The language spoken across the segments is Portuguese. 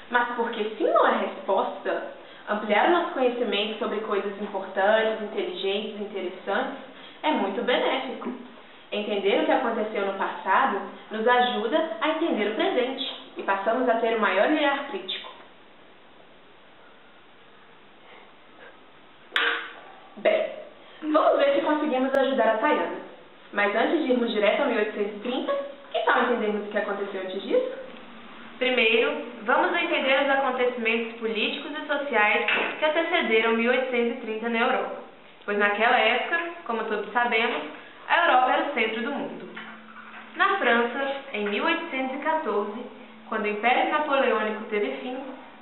Mas porque sim não é resposta, ampliar o nosso conhecimento sobre coisas importantes, inteligentes e interessantes é muito benéfico. Entender o que aconteceu no passado nos ajuda a entender o presente e passamos a ter um maior olhar crítico. Bem, vamos ver se conseguimos ajudar a Tayana. Mas antes de irmos direto a 1830, que tal entendermos o que aconteceu antes disso? Primeiro, vamos entender os acontecimentos políticos e sociais que antecederam 1830 na Europa, pois naquela época, como todos sabemos, a Europa era o centro do mundo. Na França, em 1814, quando o Império Napoleônico teve fim,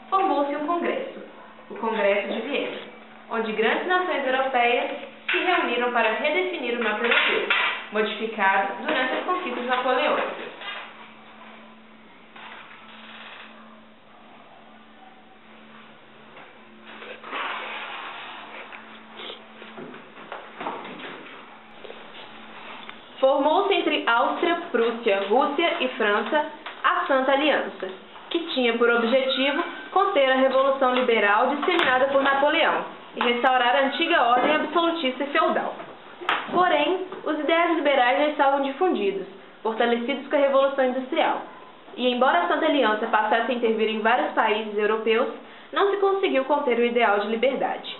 formou-se um congresso, o Congresso de Viena, onde grandes nações europeias se reuniram para redefinir o mapa europeu, modificado durante as conquistas napoleônicas. Formou-se entre Áustria, Prússia, Rússia e França a Santa Aliança, que tinha por objetivo conter a Revolução Liberal disseminada por Napoleão e restaurar a antiga ordem absolutista e feudal. Porém, os ideais liberais já estavam difundidos, fortalecidos com a Revolução Industrial. E embora a Santa Aliança passasse a intervir em vários países europeus, não se conseguiu conter o ideal de liberdade.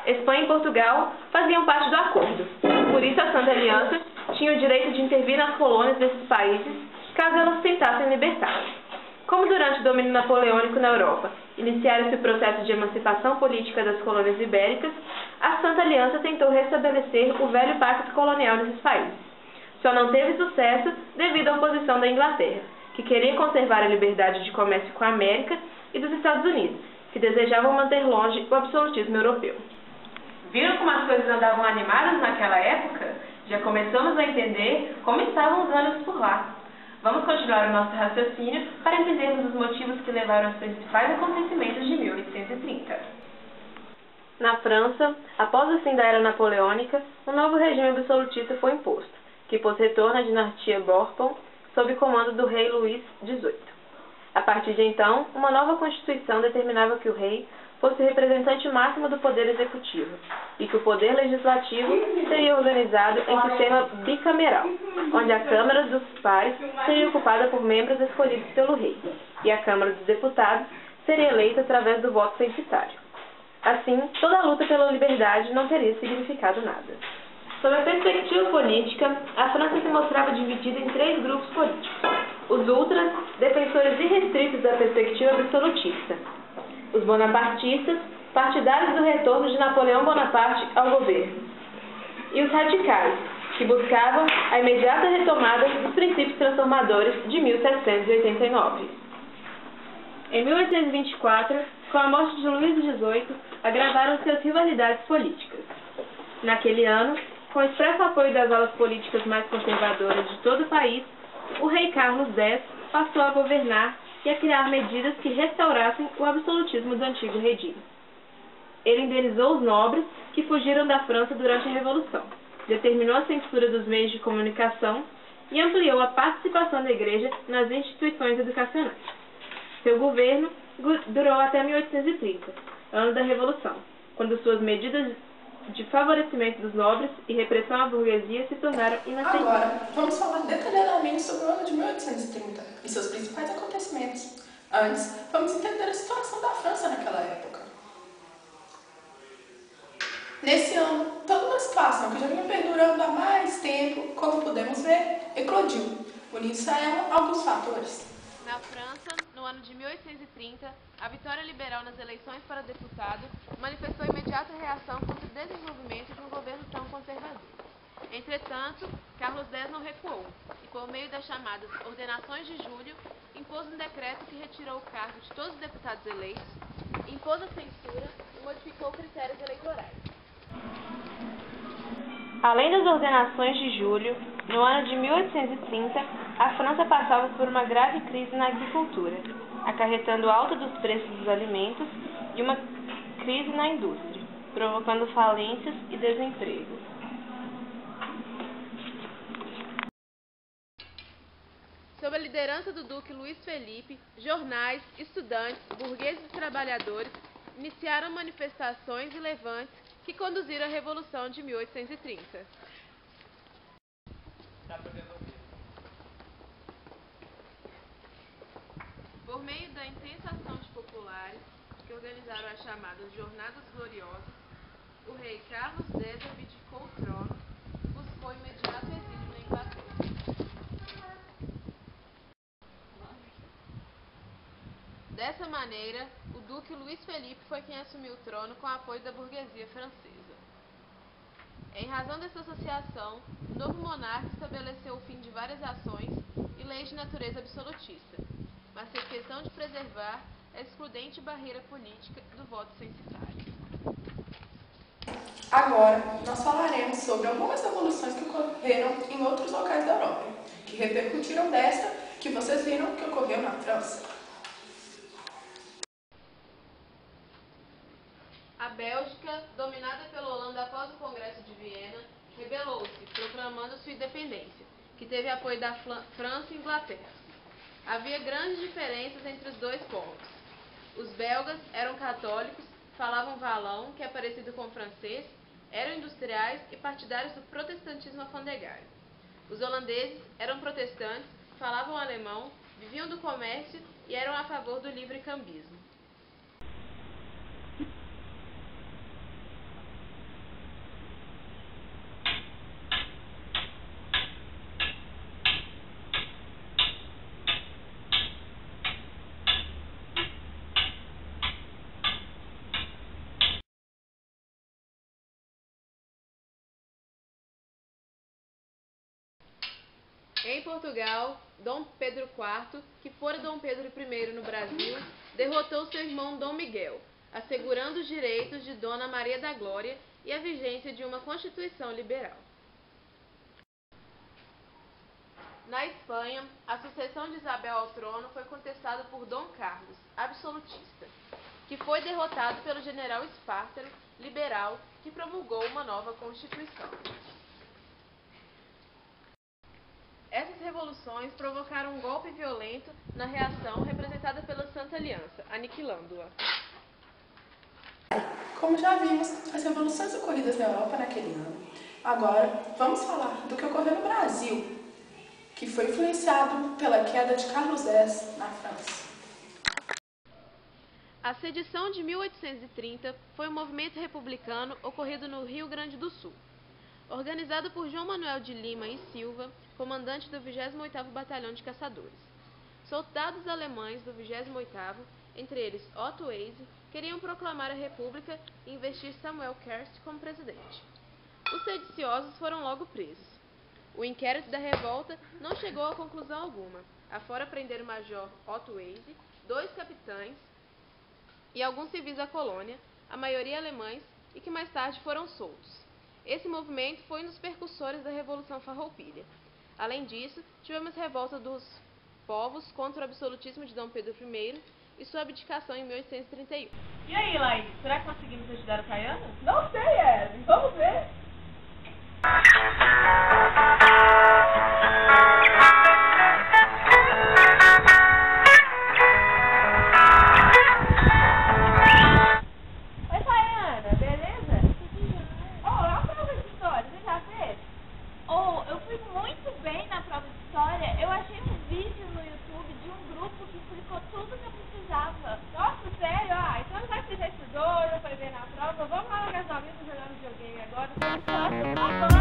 Espanha e Portugal faziam parte do acordo. Por isso, a Santa Aliança tinha o direito de intervir nas colônias desses países, caso elas tentassem libertar-se. Como durante o domínio napoleônico na Europa iniciara-se o processo de emancipação política das colônias ibéricas, a Santa Aliança tentou restabelecer o velho pacto colonial nesses países. Só não teve sucesso devido à oposição da Inglaterra, que queria conservar a liberdade de comércio com a América, e dos Estados Unidos, que desejavam manter longe o absolutismo europeu. Viram como as coisas andavam animadas naquela época? Já começamos a entender como estavam os ânimos por lá. Vamos continuar o nosso raciocínio para entendermos os motivos que levaram aos principais acontecimentos de 1830. Na França, após o fim da Era Napoleônica, um novo regime absolutista foi imposto, que pôs retorno à dinastia Bourbon sob o comando do rei Luís XVIII. A partir de então, uma nova Constituição determinava que o rei fosse o representante máximo do poder executivo e que o poder legislativo seria organizado em sistema bicameral, onde a Câmara dos Pares seria ocupada por membros escolhidos pelo rei e a Câmara dos Deputados seria eleita através do voto censitário. Assim, toda a luta pela liberdade não teria significado nada. Sob a perspectiva política, a França se mostrava dividida em três grupos políticos: os ultras, defensores irrestritos da perspectiva absolutista; os bonapartistas, partidários do retorno de Napoleão Bonaparte ao governo; e os radicais, que buscavam a imediata retomada dos princípios transformadores de 1789. Em 1824, com a morte de Luís XVIII, agravaram-se as rivalidades políticas. Naquele ano, com o expresso apoio das alas políticas mais conservadoras de todo o país, o rei Carlos X passou a governar e a criar medidas que restaurassem o absolutismo do antigo regime. Ele indenizou os nobres que fugiram da França durante a Revolução, determinou a censura dos meios de comunicação e ampliou a participação da Igreja nas instituições educacionais. Seu governo durou até 1830, ano da Revolução, quando suas medidas de favorecimento dos nobres e repressão à burguesia se tornaram inaceitáveis. Agora, vamos falar detalhadamente sobre o ano de 1830 e seus principais acontecimentos. Antes, vamos entender a situação da França naquela época. Nesse ano, toda uma situação que já vinha perdurando há mais tempo, como podemos ver, eclodiu, unindo-se a ela alguns fatores. Na França, no ano de 1830, a vitória liberal nas eleições para deputado manifestou imediata reação contra o desenvolvimento de um governo tão conservador. Entretanto, Carlos X não recuou e, por meio das chamadas Ordenações de Julho, impôs um decreto que retirou o cargo de todos os deputados eleitos, impôs a censura e modificou critérios eleitorais. Além das Ordenações de Julho, no ano de 1830, a França passava por uma grave crise na agricultura, acarretando alta dos preços dos alimentos e uma crise na indústria, provocando falências e desemprego. Sob a liderança do Duque Luís Felipe, jornais, estudantes, burgueses e trabalhadores iniciaram manifestações e levantes que conduziram à Revolução de 1830. Por meio da intensa ação de populares que organizaram as chamadas Jornadas Gloriosas, o rei Carlos X abdicou o trono, buscou imediato exílio na Inglaterra. Dessa maneira, o Duque Luís Felipe foi quem assumiu o trono com o apoio da burguesia francesa. Em razão dessa associação, o novo monarca estabeleceu o fim de várias ações e leis de natureza absolutista, mas fez questão de preservar a excludente barreira política do voto censitário. Agora, nós falaremos sobre algumas revoluções que ocorreram em outros locais da Europa, que repercutiram dessa que vocês viram que ocorreu na França. A Bélgica, dominada pela Holanda após o Congresso de Viena, rebelou-se, proclamando sua independência, que teve apoio da França e Inglaterra. Havia grandes diferenças entre os dois povos. Os belgas eram católicos, falavam valão, que é parecido com o francês, eram industriais e partidários do protestantismo alfandegário. Os holandeses eram protestantes, falavam alemão, viviam do comércio e eram a favor do livre-cambismo. Em Portugal, Dom Pedro IV, que fora Dom Pedro I no Brasil, derrotou seu irmão Dom Miguel, assegurando os direitos de Dona Maria da Glória e a vigência de uma Constituição liberal. Na Espanha, a sucessão de Isabel ao trono foi contestada por Dom Carlos, absolutista, que foi derrotado pelo general Espartero, liberal, que promulgou uma nova Constituição. Essas revoluções provocaram um golpe violento na reação representada pela Santa Aliança, aniquilando-a. Como já vimos, as revoluções ocorridas na Europa naquele ano. Agora, vamos falar do que ocorreu no Brasil, que foi influenciado pela queda de Carlos X na França. A sedição de 1830 foi um movimento republicano ocorrido no Rio Grande do Sul. Organizado por João Manuel de Lima e Silva, comandante do 28º Batalhão de Caçadores. Soldados alemães do 28º, entre eles Otto Eise, queriam proclamar a República e investir Samuel Kerst como presidente. Os sediciosos foram logo presos. O inquérito da revolta não chegou a conclusão alguma, afora prender o major Otto Eise, 2 capitães e alguns civis da colônia, a maioria alemães, e que mais tarde foram soltos. Esse movimento foi um dos percussores da Revolução Farroupilha. Além disso, tivemos revolta dos povos contra o absolutismo de Dom Pedro I e sua abdicação em 1831. E aí, Laís, será que conseguimos ajudar o Caiano? Não sei, Ellen. Vamos ver. Oi, Caiana, beleza? A prova de história, você já fez? Eu fui muito bem na prova de história. Eu achei um vídeo no YouTube de um grupo que explicou tudo que eu precisava. Nossa, sério? Então já que você já estudou, já foi bem na prova, vamos lá na casa do amigo jogar no videogame agora. Tá bom.